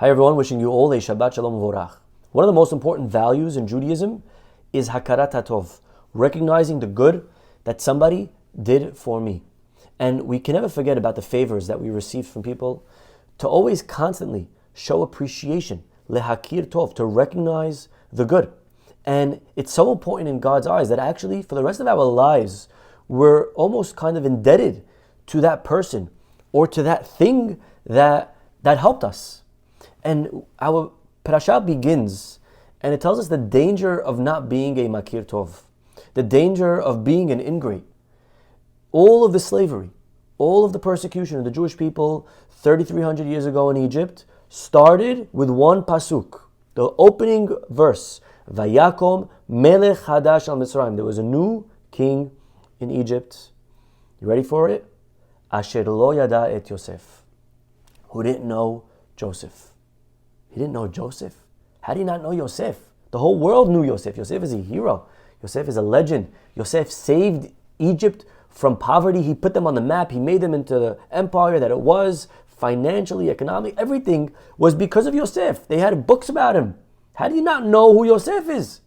Hi everyone, wishing you all a Shabbat Shalom Vorach. One of the most important values in Judaism is Hakarat HaTov, recognizing the good that somebody did for me. And we can never forget about the favors that we receive from people, to always constantly show appreciation, lehakir tov, to recognize the good. And it's so important in God's eyes that actually for the rest of our lives, we're almost kind of indebted to that person or to that thing that helped us. And our parasha begins, and it tells us the danger of not being a makir tov, the danger of being an ingrate. All of the slavery, all of the persecution of the Jewish people 3,300 years ago in Egypt started with one pasuk, the opening verse, Vayakom melech hadash al Mitzrayim. There was a new king in Egypt. You ready for it? Asher lo yada et Yosef, who didn't know Joseph. He didn't know Joseph. How do you not know Yosef? The whole world knew Yosef. Yosef is a hero. Yosef is a legend. Yosef saved Egypt from poverty. He put them on the map. He made them into the empire that it was, financially, economically. Everything was because of Yosef. They had books about him. How do you not know who Yosef is?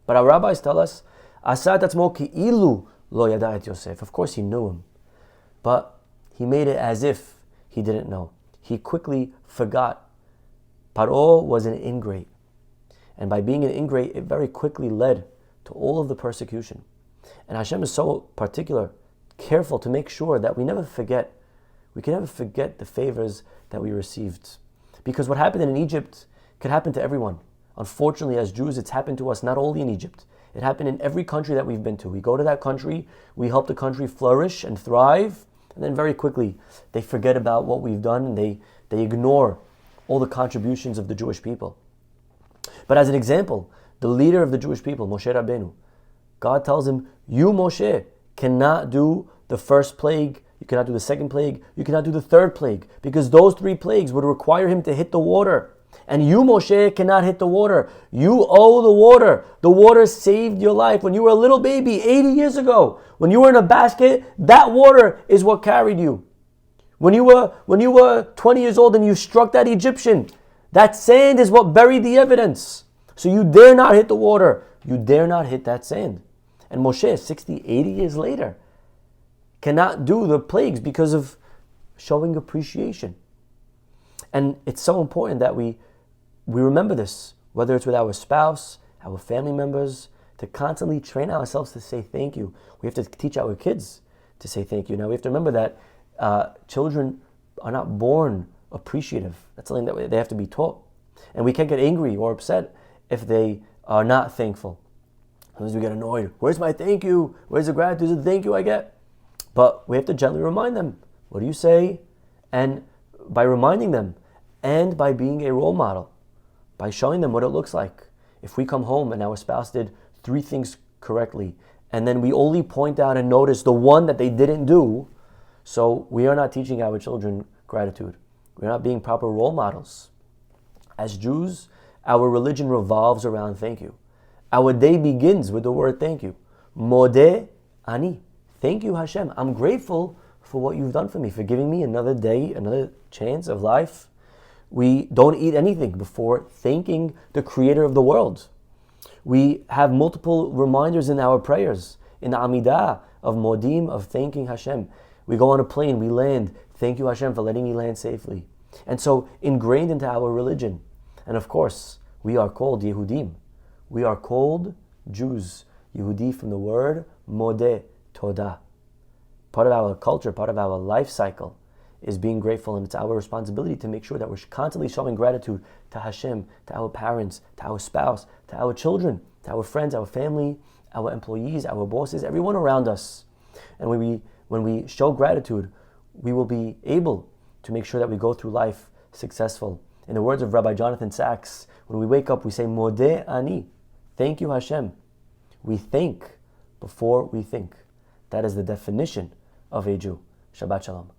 But our rabbis tell us, Asat atzmo ki'ilu lo yada et Yosef. Of course he knew him. But he made it as if he didn't know. He quickly forgot. Paro was an ingrate. And by being an ingrate, it very quickly led to all of the persecution. And Hashem is so particular, careful to make sure that we can never forget the favors that we received. Because what happened in Egypt could happen to everyone. Unfortunately, as Jews, it's happened to us not only in Egypt. It happened in every country that we've been to. We go to that country, we help the country flourish and thrive, and then very quickly they forget about what we've done and they ignore all the contributions of the Jewish people. But as an example, the leader of the Jewish people, Moshe Rabbeinu, God tells him, you, Moshe, cannot do the first plague, you cannot do the second plague, you cannot do the third plague, because those three plagues would require him to hit the water. And you, Moshe, cannot hit the water. You owe the water. The water saved your life. When you were a little baby 80 years ago, when you were in a basket, that water is what carried you. When you were 20 years old and you struck that Egyptian, that sand is what buried the evidence. So you dare not hit the water. You dare not hit that sand. And Moshe, 60, 80 years later, cannot do the plagues because of showing appreciation. And it's so important that we remember this, whether it's with our spouse, our family members, to constantly train ourselves to say thank you. We have to teach our kids to say thank you. Now we have to remember that children are not born appreciative. That's something that they have to be taught. And we can't get angry or upset if they are not thankful. Sometimes we get annoyed. Where's my thank you? Where's the gratitude and thank you I get? But we have to gently remind them. What do you say? And by reminding them and by being a role model, by showing them what it looks like. If we come home and our spouse did 3 things correctly, and then we only point out and notice the one that they didn't do, so we are not teaching our children gratitude. We're not being proper role models. As Jews, our religion revolves around thank you. Our day begins with the word thank you. Modeh ani. Thank you, Hashem. I'm grateful for what you've done for me, for giving me another day, another chance of life. We don't eat anything before thanking the creator of the world. We have multiple reminders in our prayers, in the Amidah of Modim, of thanking Hashem. We go on a plane, we land. Thank you, Hashem, for letting me land safely. And so, ingrained into our religion. And of course, we are called Yehudim. We are called Jews. Yehudi from the word Modeh, Todah. Part of our culture, part of our life cycle is being grateful, and it's our responsibility to make sure that we're constantly showing gratitude to Hashem, to our parents, to our spouse, to our children, to our friends, our family, our employees, our bosses, everyone around us. And when we show gratitude, we will be able to make sure that we go through life successful. In the words of Rabbi Jonathan Sachs, when we wake up, we say, Modeh ani. Thank you, Hashem. We think before we think. That is the definition of a Jew. Shabbat Shalom.